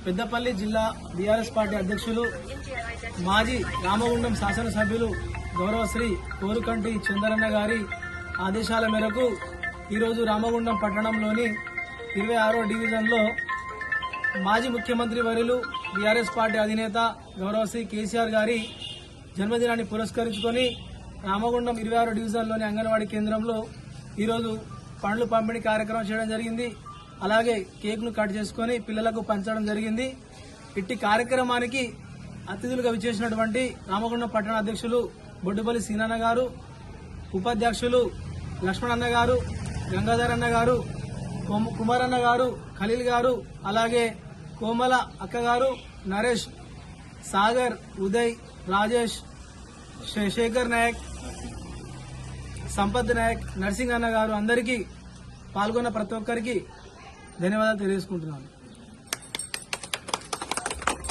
పెద్దపల్లి జిల్లా BRS party అధ్యక్షులు మాజీ రామగుండం శాసనసభ్యులు గౌరవశ్రీ కోరుకంటి చంద్రన్న గారి ఆదేశాల మేరకు ఈరోజు రామగుండం పట్టణంలోని 26వ డివిజన్లో మాజీ ముఖ్యమంత్రి వర్యులు బీఆర్ఎస్ పార్టీ అధినేత గౌరవశ్రీ కేసీఆర్ గారి జన్మదినాన్ని పురస్కరించుకొని రామగుండం 26వ డివిజన్లోని అంగన్వాడీ కేంద్రంలో ఈరోజు పండ్లు పంపిణీ కార్యక్రమం చేయడం జరిగింది. అలాగే కేక్ను కట్ చేసుకుని పిల్లలకు పంచడం జరిగింది. ఇట్టి కార్యక్రమానికి అతిథులుగా విచ్చేసినటువంటి రామగుండం పట్టణ అధ్యక్షులు బొడ్డుపల్లి సీనన్న గారు, ఉపాధ్యక్షులు లక్ష్మణన్న గారు, గంగాధర్ అన్న గారు, కుమారన్న గారు, ఖలీల్ గారు, అలాగే కోమల అక్క గారు, నరేష్, సాగర్, ఉదయ్, రాజేష్, శేఖర్ నాయక్, సంపత్ నాయక్, నర్సింగ్ అన్న గారు అందరికీ పాల్గొన్న ప్రతి ఒక్కరికి ధన్యవాదాలు తెలియజేసుకుంటున్నాను.